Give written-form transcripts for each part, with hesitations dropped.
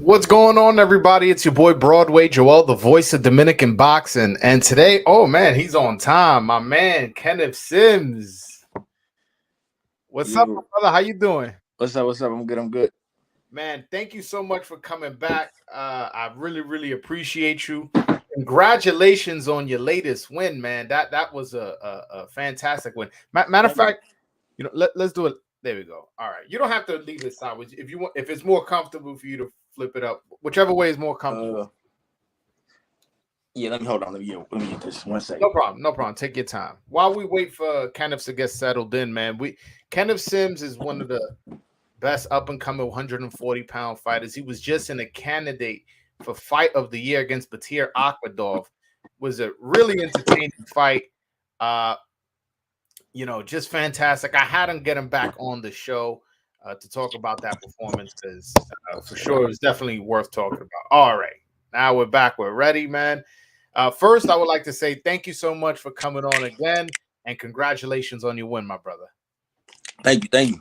What's going on, everybody? It's your boy Broadway Joel, the voice of Dominican boxing. And today, oh man, he's on time. My man, Kenneth Sims. What's up, my You, brother? How you doing? what's up? What's up? I'm good. I'm good. Man, thank you so much for coming back. I really appreciate you. Congratulations on your latest win, man. That was a fantastic win. Matter of Thank you. fact, let's do it. There we go. All right. You don't have to leave it sideways. If you want, if it's more comfortable for you to flip it up, whichever way is more comfortable. Uh, yeah. Let me hold on. Let me get this 1 second. No problem. No problem. Take your time. While we wait for Kenneth to get settled in, man, Kenneth Sims is one of the best up and coming 140-pound fighters. He was just in a candidate for fight of the year against Batir Akhmadov. Was a really entertaining fight. Uh, just fantastic. I had him get him back on the show to talk about that performance because for sure it was definitely worth talking about. All right. Now we're back. We're ready, man. First, I would like to say thank you so much for coming on again, and congratulations on your win, my brother. Thank you. Thank you.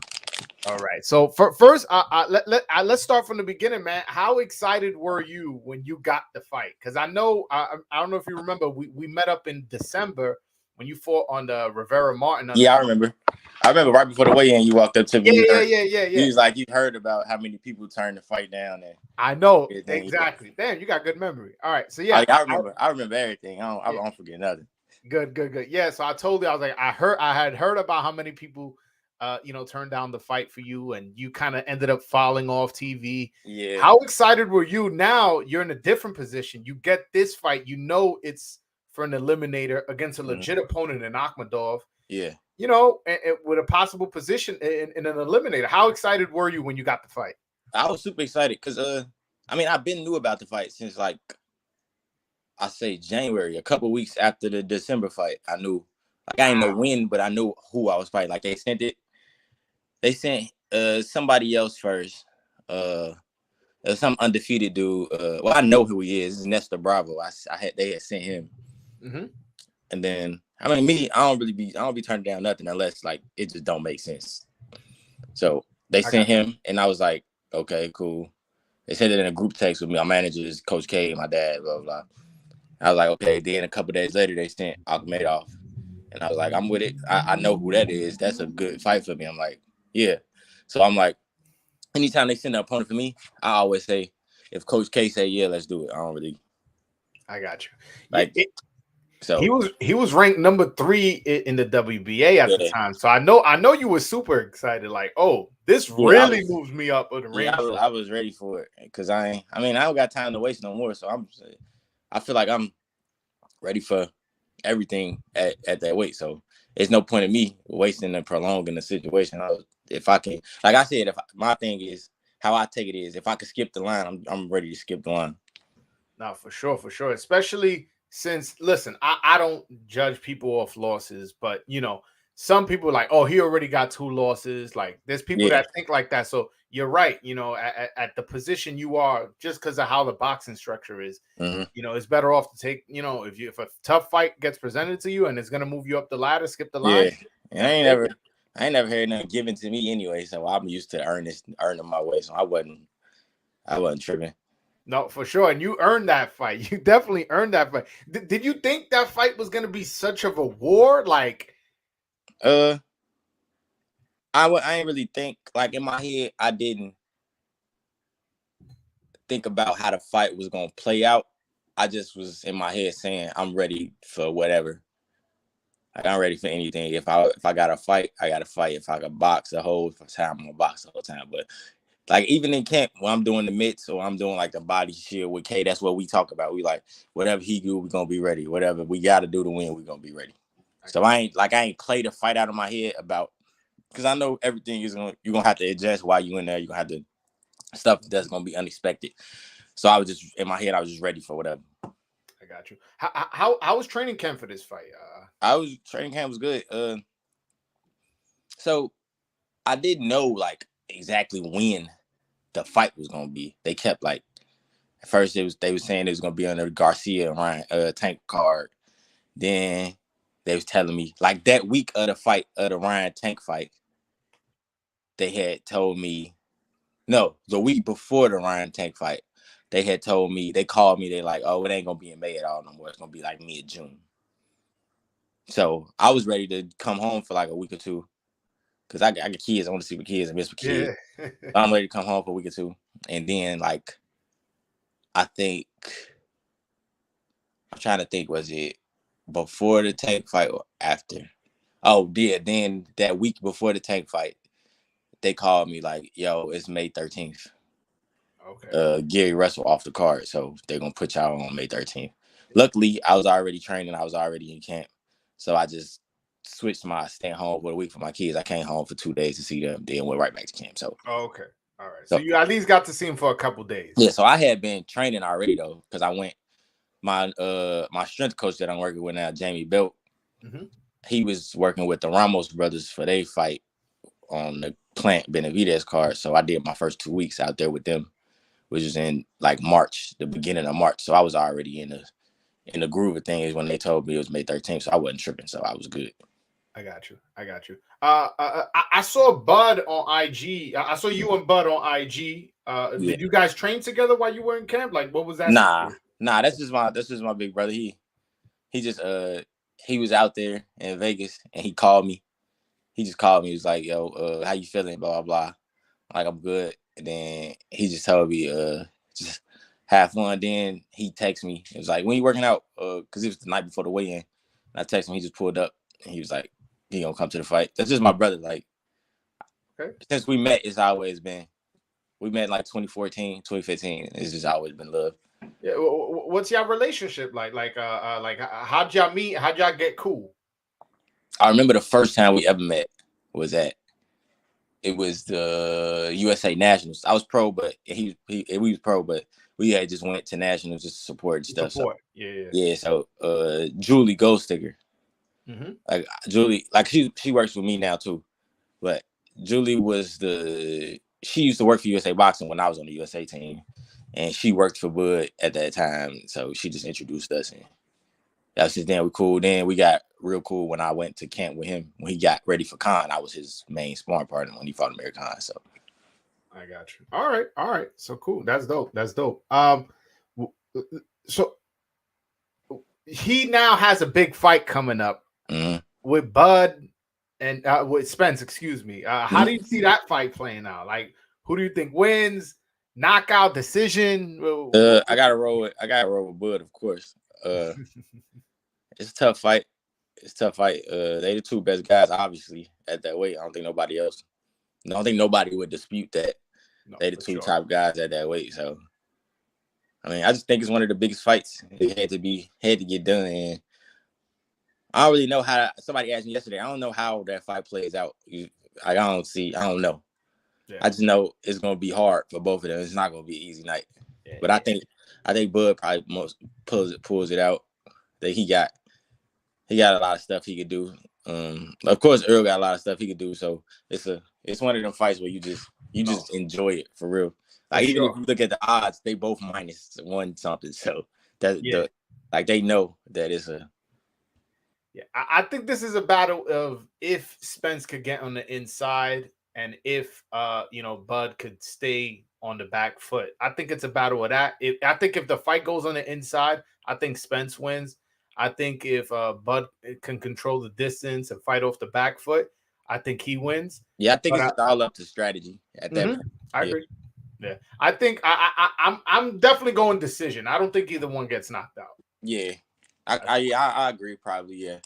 All right. So first, let's start from the beginning, man. How excited were you when you got the fight? Because I know I don't know if you remember, we met up in December when you fought on the Rivera Martin. Yeah, I remember. I remember right before the weigh-in, you walked up to me. Yeah. You was like, you heard about how many people turned the fight down, and I know everything. exactly. Damn, you got good memory. All right. So Yeah. yeah, I remember. I remember everything. I don't forget nothing. Good. Yeah. So I told you, I was like, I had heard about how many people turned down the fight for you, and you kind of ended up falling off TV. Yeah. How excited were you? Now you're in a different position. You get this fight, it's for an eliminator against a legit opponent in Akhmadov. Yeah. With a possible position in an eliminator. How excited were you when you got the fight? I was super excited because I've been knew about the fight since like I say January, a couple weeks after the December fight. I knew, like, I didn't know when, but I knew who I was fighting. Like they sent somebody else first. Some undefeated dude. Well, I know who he is. It's Nestor Bravo. They had sent him. Mm-hmm. And then me, I don't be turning down nothing unless like it just don't make sense. So they sent him, and I was like, okay, cool. They sent it in a group text with me. My managers, Coach K, and my dad, blah blah. I was like, okay. Then a couple days later, they sent Akhmadov, and I was like, I'm with it. I know who that is. That's a good fight for me. I'm like, yeah. So I'm like, anytime they send an opponent for me, I always say, if Coach K say yeah, let's do it. I got you. Like. So he was ranked number 3 in the WBA at the time. So I know you were super excited. Like, oh, this really moves me up the range. I was ready for it because I don't got time to waste no more. So I feel like I'm ready for everything at that weight. So there's no point in me wasting and prolonging the situation. If I can, like I said, my thing is how I take it is if I can skip the line, I'm ready to skip the line. No, for sure, especially. Since listen, I don't judge people off losses, but some people are like, oh, he already got 2 losses. Like there's people that think like that. So you're right. At the position you are, just because of how the boxing structure is, it's better off to take. If a tough fight gets presented to you and it's gonna move you up the ladder, skip the line. Yeah, I ain't never heard nothing given to me anyway. So I'm used to earning my way. So I wasn't tripping. No, for sure. And you earned that fight. You definitely earned that fight. Did you think that fight was going to be such of a war? Like, I ain't really think, like in my head, I didn't think about how the fight was going to play out. I just was in my head saying, I'm ready for whatever. Like, I'm ready for anything. If I got to fight, I got to fight. If I could box the whole time, I'm going to box the whole time. But like even in camp, when I'm doing the mitts or I'm doing like the body shield with K, that's what we talk about. We like whatever he do, we're gonna be ready. Whatever we gotta do to win, we're gonna be ready. So I ain't play the fight out of my head about because I know everything you're gonna have to adjust while you in there. You're gonna have to stuff that's gonna be unexpected. So I was just in my head, I was just ready for whatever. I got you. How was training camp for this fight? Training camp was good. So I didn't know like exactly when the fight was gonna be. They kept like at first they was saying it was gonna be on the Garcia Ryan Tank card. Then they was telling me like that week of the fight of the Ryan Tank fight, they had told me no, the week before the Ryan Tank fight, they had told me, they called me, they like, oh, it ain't gonna be in May at all no more. It's gonna be like mid-June. So I was ready to come home for like a week or two. Cause I got kids. I want to see my kids and miss my kids. Yeah. I'm ready to come home for a week or two. And then like I think I'm trying to think, was it before the Tank fight or after? Oh, yeah. Then that week before the Tank fight, they called me like, yo, it's May 13th. Okay. Gary Russell off the card. So they're going to put y'all on May 13th. Luckily, I was already training. I was already in camp. So I just switched my staying home for a week for my kids. I came home for 2 days to see them, then went right back to camp. So, Okay. All right. So you at least got to see him for a couple days. Yeah, so I had been training already, though, because I went, my strength coach that I'm working with now, Jamie Belt, he was working with the Ramos brothers for their fight on the Plant Benavidez card. So I did my first 2 weeks out there with them, which was in like March, the beginning of March. So I was already in the groove of things when they told me it was May 13th. So I wasn't tripping. So I was good. I got you. I saw Bud on IG. I saw you and Bud on IG. Did you guys train together while you were in camp? Like, what was that? Nah. That's just my big brother. He just he was out there in Vegas and he called me. He just called me. He was like, yo, how you feeling? Blah, blah, blah. Like, I'm good. And then he just told me, just have fun. Then he texted me. It was like, when you working out? Because it was the night before the weigh-in. And I texted him. He just pulled up. And he was like, he gonna come to the fight. That's just my brother. Like, since we met, it's always been. We met in like 2014, 2015. It's just always been love. Yeah. What's your relationship like? Like, how'd y'all meet? How'd y'all get cool? I remember the first time we ever met was it was the USA Nationals. I was pro, but we was pro, but we had just went to Nationals just to support and stuff. Support. So, yeah. So Julie Goldsticker, like Julie, like she works with me now too, but Julie was she used to work for USA Boxing when I was on the USA team, and she worked for Bud at that time. So she just introduced us, and that's just then we cool. Then we got real cool when I went to camp with him. When he got ready for Khan, I was his main sparring partner when he fought Amir Khan. So I got you. All right. So cool. That's dope. So he now has a big fight coming up with Bud and with Spence. Excuse me. How do you see that fight playing out? Like, who do you think wins? Knockout, decision? I gotta roll with Bud, of course. It's a tough fight. They the two best guys, obviously, at that weight. I don't think nobody else. I don't think nobody would dispute that. No, they the two top guys at that weight. So, I mean, I just think it's one of the biggest fights. It had to get done. And I don't really know how. Somebody asked me yesterday. I don't know how that fight plays out. I don't know. Yeah. I just know it's gonna be hard for both of them. It's not gonna be an easy night. Yeah, but I think Bud probably pulls it out. That he got a lot of stuff he could do. Of course, Earl got a lot of stuff he could do. So it's one of them fights where you just enjoy it for real. Like even if you look at the odds, they both -1 something. So they know that it's a. Yeah, I think this is a battle of if Spence could get on the inside and if Bud could stay on the back foot. I think it's a battle of that. I think if the fight goes on the inside, I think Spence wins. I think if Bud can control the distance and fight off the back foot, I think he wins. Yeah, I think it's all up to strategy at that point. I agree. Yeah, I think I'm definitely going decision. I don't think either one gets knocked out. Yeah, I agree. Probably, yeah.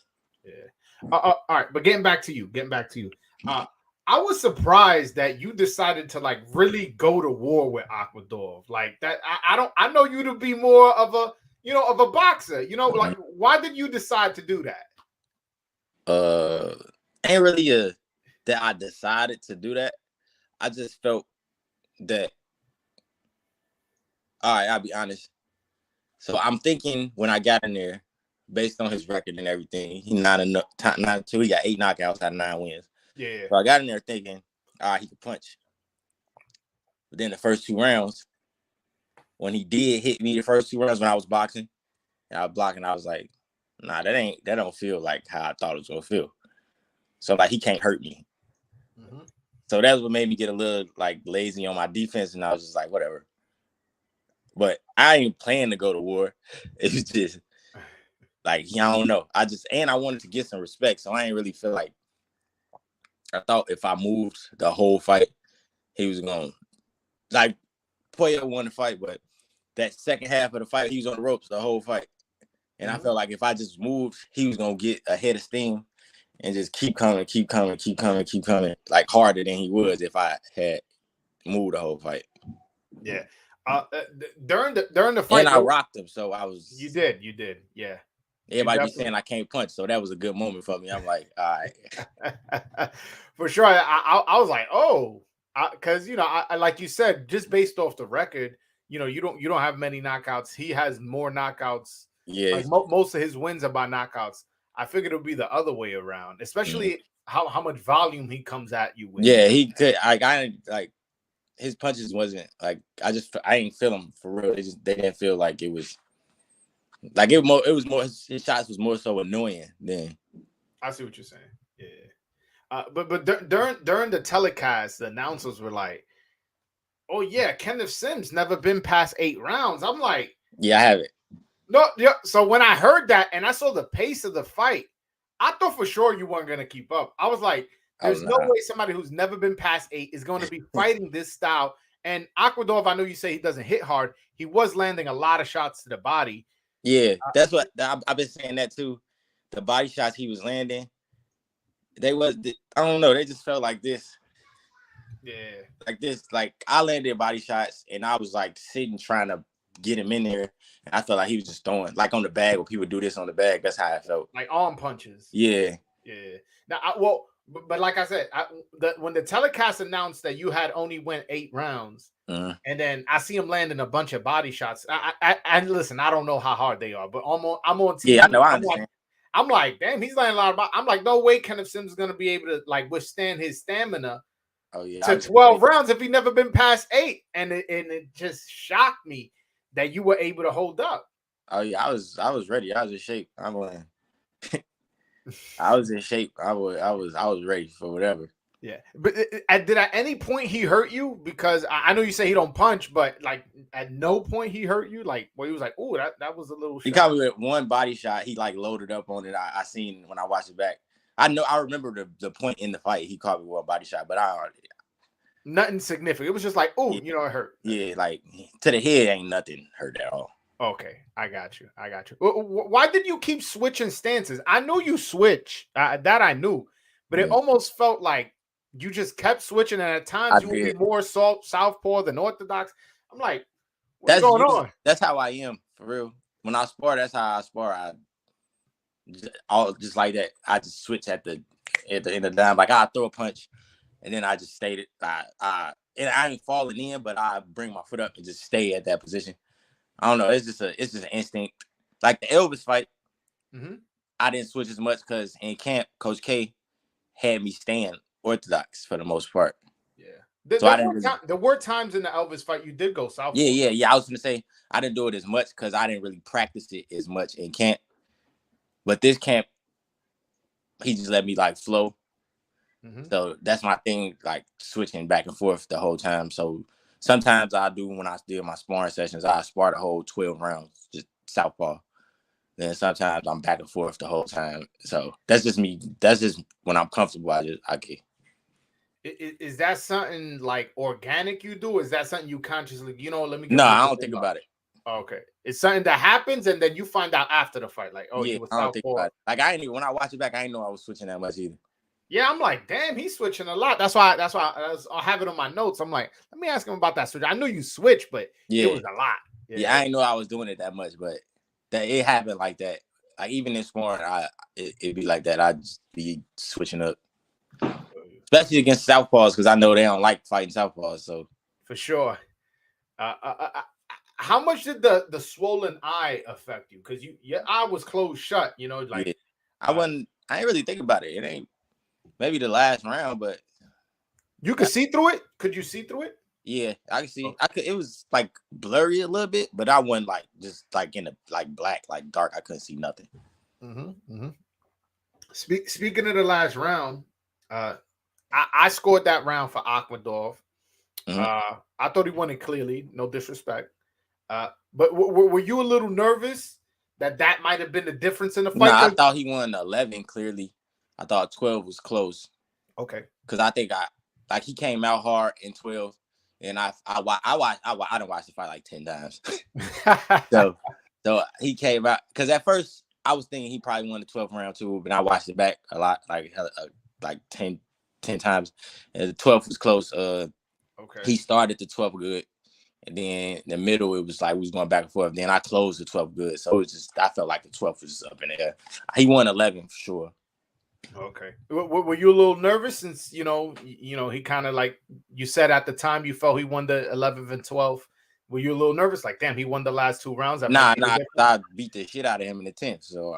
All right, but getting back to you. I was surprised that you decided to like really go to war with Akhmadov. Like that, I know you to be more of a boxer. Like why did you decide to do that? Ain't really that I decided to do that. I just felt that. All right, I'll be honest. So I'm thinking when I got in there, based on his record and everything, he 9-2. He got 8 knockouts out of 9 wins. Yeah. So I got in there thinking, all right, he could punch. But then the first 2 rounds, when he did hit me the first 2 rounds when I was boxing, and I was blocking, I was like, nah, that don't feel like how I thought it was gonna feel. So like he can't hurt me. So that's what made me get a little like lazy on my defense, and I was just like, whatever. but I ain't planning to go to war. It's just like I don't know. I wanted to get some respect, so I ain't really feel like. I thought if I moved the whole fight, he was gonna like Poya won the fight, but that second half of the fight, he was on the ropes the whole fight. And I felt like if I just moved, he was gonna get ahead of steam and just keep coming, like harder than he was if I had moved the whole fight. Yeah. During the fight, and I rocked him, so I was. You did, yeah. Everybody be saying I can't punch, so that was a good moment for me. I'm like, all right. For sure. I was like, oh, because I like you said, just based off the record, you don't have many knockouts. He has more knockouts. Yeah, like most of his wins are by knockouts. I figured it would be the other way around, especially how much volume he comes at you with. Yeah, he could. I like his punches wasn't like I ain't feel them for real. They didn't feel like it was. Like it was more. His shots was more so annoying than. I see what you're saying. Yeah, but during the telecast, the announcers were like, "Oh yeah, Kenneth Sims never been past 8 rounds." I'm like, "Yeah, I have it." No, yeah. So when I heard that and I saw the pace of the fight, I thought for sure you weren't gonna keep up. I was like, "There's no way somebody who's never been past 8 is going to be fighting this style." And Akhmadov, I know you say he doesn't hit hard. He was landing a lot of shots to the body. Yeah, that's what I've been saying that too. The body shots he was landing, I don't know. They just felt like this. Yeah, like this. Like I landed body shots, and I was like sitting trying to get him in there. And I felt like he was just throwing like on the bag. When people do this on the bag, that's how I felt. Like arm punches. Yeah. Now, but like I said, when the telecast announced that you had only went 8 rounds. And then I see him landing a bunch of body shots. I listen, I don't know how hard they are, but I'm on TV. Yeah, I know. I understand. I'm like, damn, he's landing a lot of. I'm like, no way, Kenneth Sims is gonna be able to like withstand his stamina. Oh yeah, to 12 rounds if he never been past 8, and it just shocked me that you were able to hold up. Oh yeah, I was ready. I was in shape. I was in shape. I was ready for whatever. Yeah, but did at any point he hurt you? Because I know you say he don't punch, but like at no point he hurt you. Like where he was like, "Oh, that was a little." He caught me with one body shot. He like loaded up on it. I seen when I watched it back. I remember the point in the fight. He caught me with a body shot, but nothing significant. It was just like, oh, it hurt. Yeah, like to the head ain't nothing hurt at all. Okay, I got you. Why did you keep switching stances? I knew you switch. That I knew, but it almost felt like you just kept switching, and at times you would be more southpaw than orthodox. I'm like, what's going on? That's how I am for real. When I spar, that's how I spar. Just like that. I just switch at the end of the time. Like I throw a punch, and then I just stayed it. I ain't falling in, but I bring my foot up and just stay at that position. I don't know. It's just an instinct. Like the Elvis fight, I didn't switch as much because in camp, Coach K had me staying orthodox for the most part. Yeah. There were times in the Elvis fight you did go south. Yeah. I was gonna say I didn't do it as much because I didn't really practice it as much in camp. But this camp, he just let me like flow. So that's my thing, like switching back and forth the whole time. So sometimes I do when I do my sparring sessions, I spar the whole 12 rounds, just southpaw. Then sometimes I'm back and forth the whole time. So that's just me. That's just when I'm comfortable. I get. Is that something like organic you do? Is that something you consciously, let me get No, I don't think about it. Okay. It's something that happens and then you find out after the fight. Like, oh, yeah, I don't think about it. Like when I watch it back, I didn't know I was switching that much either. Yeah, I'm like, damn, he's switching a lot. That's why I have it on my notes. I'm like, let me ask him about that switch. I knew you switched, but it was a lot. Yeah, I didn't know I was doing it that much, but that it happened like that. Like even in sparring, it'd be like that. I'd just be switching up, especially against southpaws because I know they don't like fighting southpaws. So for sure. How much did the swollen eye affect you? Because your eye was closed shut. Like I didn't really think about it. It ain't. Maybe the last round, but you could see through it. Could you see through it? Yeah, I could see. I could. It was like blurry a little bit, but I wasn't like just like in the like black, like dark. I couldn't see nothing. Speaking of the last round, I scored that round for Akhmadov. I thought he won it clearly. No disrespect. But were you a little nervous that might have been the difference in the fight? Nah, I thought he won 11 clearly. I thought 12 was close. Okay. Because I think he came out hard in 12, and I done watched the fight like 10 times. so he came out because at first I was thinking he probably won the 12th round too, but I watched it back a lot, like 10 times, and the 12th was close. Okay. He started the 12th good, and then in the middle it was like we was going back and forth. Then I closed the 12th good, so it was just I felt like the 12th was just up in the air. He won 11 for sure. Okay. Were you a little nervous since you know he kind of like you said at the time you felt he won the 11th and 12th? Were you a little nervous? Like, damn, he won the last 2 rounds. Nah, I beat the shit out of him in the 10th. So.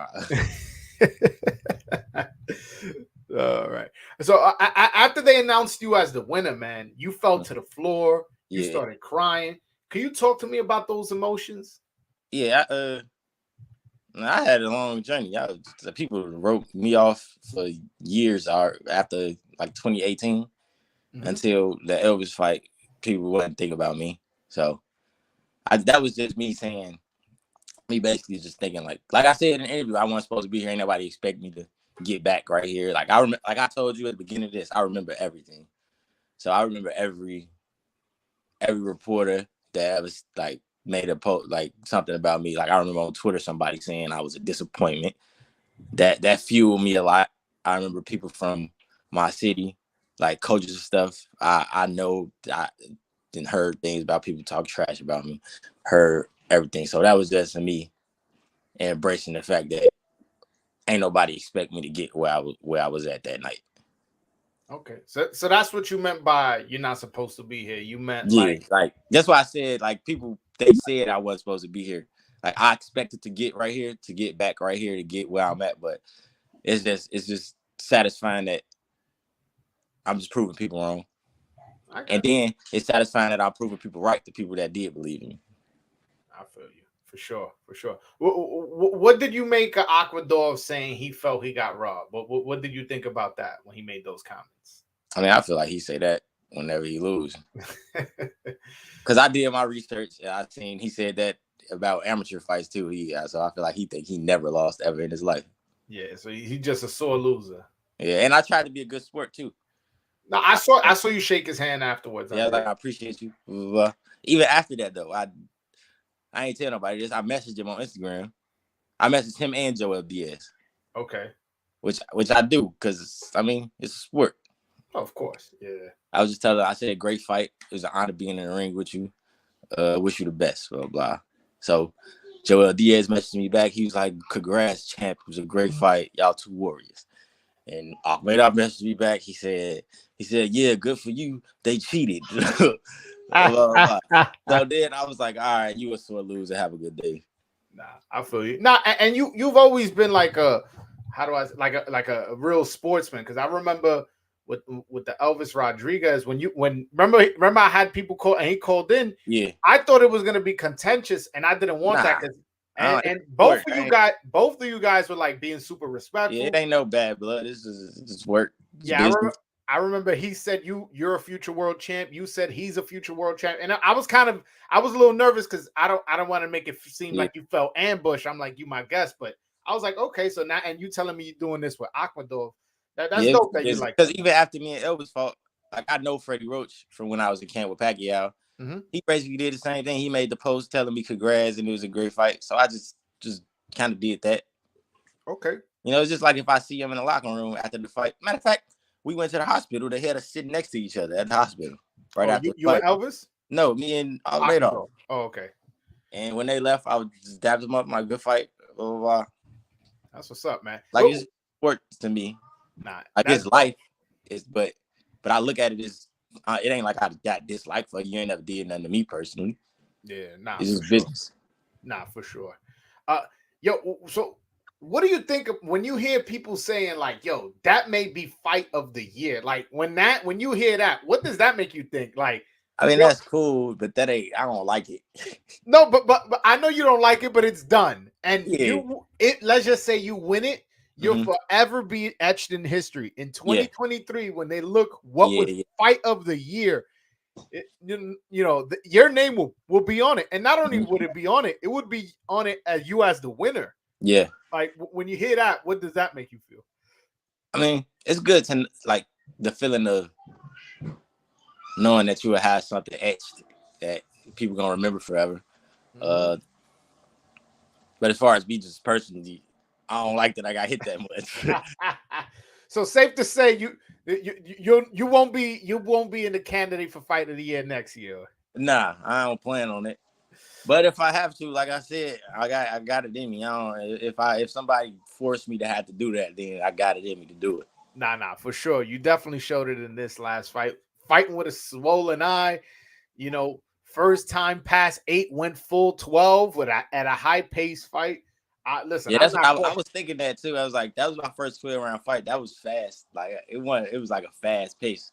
All right. So after they announced you as the winner, man, you fell to the floor. You started crying. Can you talk to me about those emotions? Yeah, I had a long journey. The people wrote me off for years after like 2018 until the Elvis fight. People wouldn't think about me. So that was just me basically just thinking like I said in the interview, I wasn't supposed to be here. Ain't nobody expect me to get back right here. Like I remember, like I told you at the beginning of this, I remember everything. So I remember every reporter that was like made a post like something about me. Like I remember on Twitter somebody saying I was a disappointment. That fueled me a lot. I remember people from my city, like coaches and stuff. I know I didn't heard things about people talk trash about me, heard everything. So that was just me embracing the fact that ain't nobody expect me to get where I was at that night. Okay, so that's what you meant by you're not supposed to be here. You meant like that's why I said like people they said I wasn't supposed to be here. Like I expected to get right here, to get back right here, to get where I'm at, but it's just satisfying that I'm just proving people wrong, and then it's satisfying that I'm proving people right, the people that did believe in me. I feel you for sure. What did you make of Aquador saying he felt he got robbed? What did you think about that when he made those comments? I mean, I feel like he say that whenever he lose, because I did my research and I seen he said that about amateur fights too. So I feel like he think he never lost ever in his life. Yeah, so he just a sore loser. Yeah, and I tried to be a good sport too. No, I saw you shake his hand afterwards. Yeah, I appreciate you. Even after that though, I ain't tell nobody this. I messaged him on Instagram. I messaged him and Joel Diaz. Okay. Which I do because I mean it's a sport. Oh, of course, yeah. I was just telling her, I said, great fight. It was an honor being in the ring with you. Wish you the best, blah, blah. So Joel Diaz messaged me back. He was like, congrats, champ. It was a great fight. Y'all two warriors. And Ahmed messaged me back. He said, yeah, good for you. They cheated. Blah, blah, blah. So then I was like, all right, you a sore loser. Have a good day. Nah, I feel you. Nah, and you've always been like a real sportsman, because I remember with the Elvis Rodriguez when remember I had people call and he called in. Yeah, I thought it was gonna be contentious, and I didn't want that because and both of you guys were like being super respectful. Yeah, it ain't no bad blood. This is work. Yeah, I remember he said you're a future world champ. You said he's a future world champ, and I was a little nervous because I don't want to make it seem like you felt ambushed. I'm like, you my guest, but I was like, okay, so now and you telling me you're doing this with Aquador. That's dope that you like. Because even after me and Elvis fought, like I know Freddie Roach from when I was in camp with Pacquiao. Mm-hmm. He basically did the same thing. He made the post telling me congrats and it was a great fight. So I just kind of did that. Okay. You know, it's just like if I see him in the locker room after the fight. Matter of fact, we went to the hospital. They had us sitting next to each other at the hospital right after. You and Elvis? No, me and Alfredo. Oh, okay. And when they left, I just dabbed them up. My good fight. Blah, blah, blah. That's what's up, man. Like it's sport to me. Nah, I guess life is, but I look at it as it ain't like I got dislike for you. You ain't never did nothing to me personally. Yeah, nah, it's just business. Nah, for sure. So what do you think of when you hear people saying like, "Yo, that may be fight of the year"? Like when you hear that, what does that make you think? Like, I mean, that's cool, but that ain't. I don't like it. No, but I know you don't like it, but it's done, and let's just say you win it. You'll forever be etched in history. In 2023, when they look what was fight of the year, your name will be on it, and not only would it be on it, it would be on it as you as the winner. Yeah. Like when you hear that, what does that make you feel? I mean, it's good to like the feeling of knowing that you will have something etched that people gonna remember forever. But as far as me just personally, I don't like that I got hit that much. So safe to say you won't be in the candidate for fight of the year next year. Nah, I don't plan on it. But if I have to, like I said, I got it in me. I don't, if somebody forced me to have to do that, then I got it in me to do it. Nah, for sure. You definitely showed it in this last fight. Fighting with a swollen eye, first time past 8 went full 12 at a high pace fight. Listen, Yeah, that's what I was thinking that too. I was like, that was my first 12-round fight. That was fast. Like it was like a fast pace.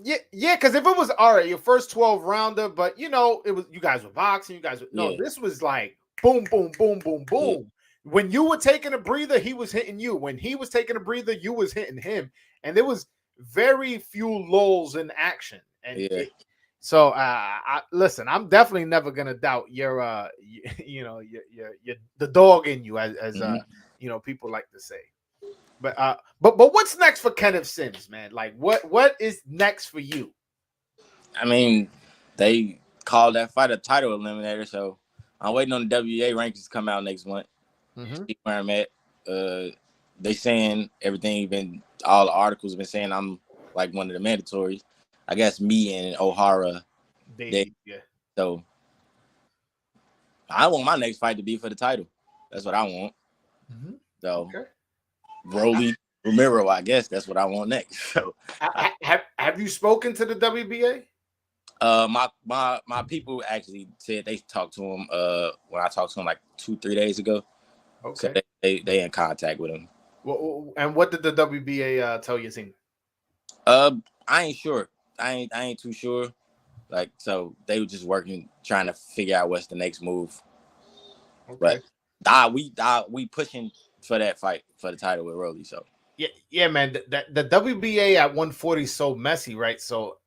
Yeah, because if it was all right, your first 12 rounder, but it was you guys were boxing, this was like boom, boom, boom, boom, boom. Yeah. When you were taking a breather, he was hitting you. When he was taking a breather, you was hitting him, and there was very few lulls in action. And so, listen, I'm definitely never gonna doubt your, your the dog in you, as people like to say. But what's next for Kenneth Sims, man? Like what is next for you? I mean, they called that fight a title eliminator, so I'm waiting on the WBA rankings to come out next month. See where I'm at. They saying everything all the articles been saying I'm like one of the mandatories. I guess me and O'Hara. Yeah. So I want my next fight to be for the title. That's what I want. So Broly Romero, I guess that's what I want next. So have you spoken to the WBA? My people actually said they talked to him when I talked to him like 2-3 days ago. Okay. So they in contact with him. Well, and what did the WBA tell your team? I ain't sure. I ain't too sure. Like, so they were just working, trying to figure out what's the next move. Okay. But we pushing for that fight for the title with Rolly. So yeah, man. The WBA at 140 is so messy, right? So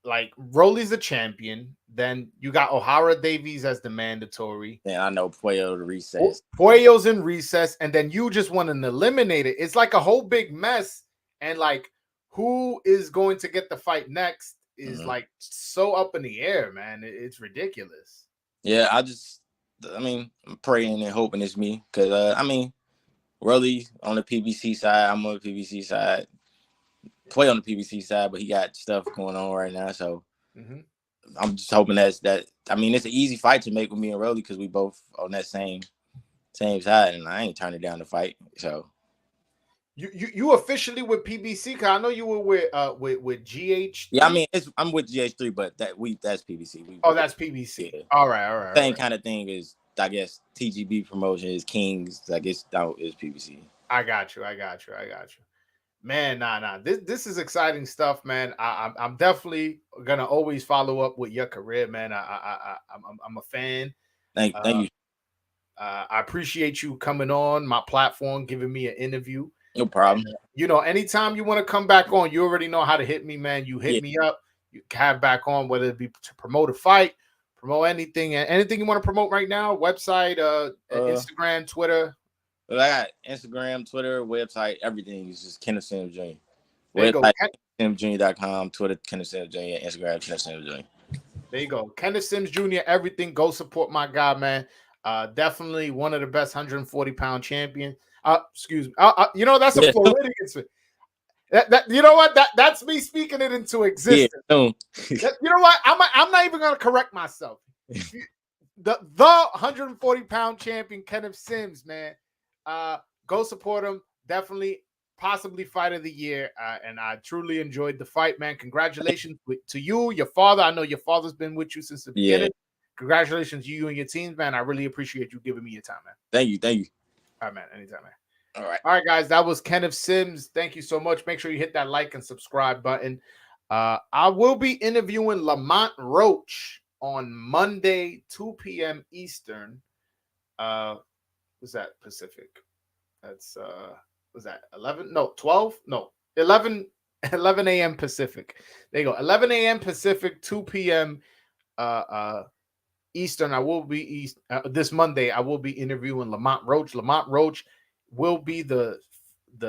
like Rolly's the champion. Then you got O'Hara Davies as the mandatory. And I know Puello to recess. Puello's in recess, and then you just want an eliminator. It's like a whole big mess, and like who is going to get the fight next is like so up in the air, man. It's ridiculous. Yeah, I'm praying and hoping it's me because Rolly on the PBC side, I'm on the PBC side. Play on the PBC side, but he got stuff going on right now, so I'm just hoping that. I mean, it's an easy fight to make with me and Rolly because we both on that same side, and I ain't turning down the fight. So you officially with PBC? Cause I know you were with GH. Yeah, I mean I'm with GH3, but that's PBC. That's PBC. Yeah. All right. Same kind of thing as I guess TGB promotion is Kings. I guess that is PBC. I got you. Man, nah. This is exciting stuff, man. I'm definitely gonna always follow up with your career, man. I'm a fan. Thank you. I appreciate you coming on my platform, giving me an interview. No problem. And, anytime you want to come back on, you already know how to hit me, man. You hit me up. You have back on, whether it be to promote a fight, promote anything you want to promote right now. Website, Instagram, Twitter. Well, I got Instagram, Twitter, website, everything is just Kenneth Sims Jr. Website, KennethSimsJr.com, Twitter, Kenneth Sims Jr., Instagram, Kenneth Sims Jr. There you go. Kenneth Sims Jr., everything. Go support my guy, man. Definitely one of the best 140-pound champion. Excuse me. That's a Floridian. That you know what? That's me speaking it into existence. Yeah. You know what? I'm not even gonna correct myself. The 140-pound champion, Kenneth Sims, man. Go support him. Definitely, possibly fight of the year. And I truly enjoyed the fight, man. Congratulations to you, your father. I know your father's been with you since the beginning. Congratulations to you and your teams, man. I really appreciate you giving me your time, man. Thank you. All right, man. Anytime, man. All right, guys. That was Kenneth Sims. Thank you so much. Make sure you hit that like and subscribe button. I will be interviewing Lamont Roach on Monday, 2 p.m. Eastern. Was that Pacific? That's was that 11? No, 12? No, 11 11 a.m. Pacific. There you go. 11 a.m. Pacific, 2 p.m. Eastern. I will be this Monday. I will be interviewing Lamont Roach. Lamont Roach will be the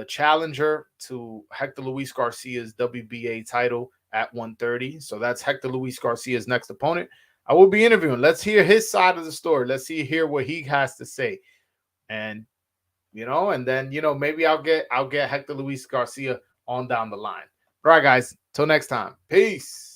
challenger to Hector Luis Garcia's WBA title at 130. So that's Hector Luis Garcia's next opponent. I will be interviewing. Let's hear his side of the story. Let's hear what he has to say. And and then maybe I'll get Hector Luis Garcia on down the line. All right, guys. Till next time. Peace.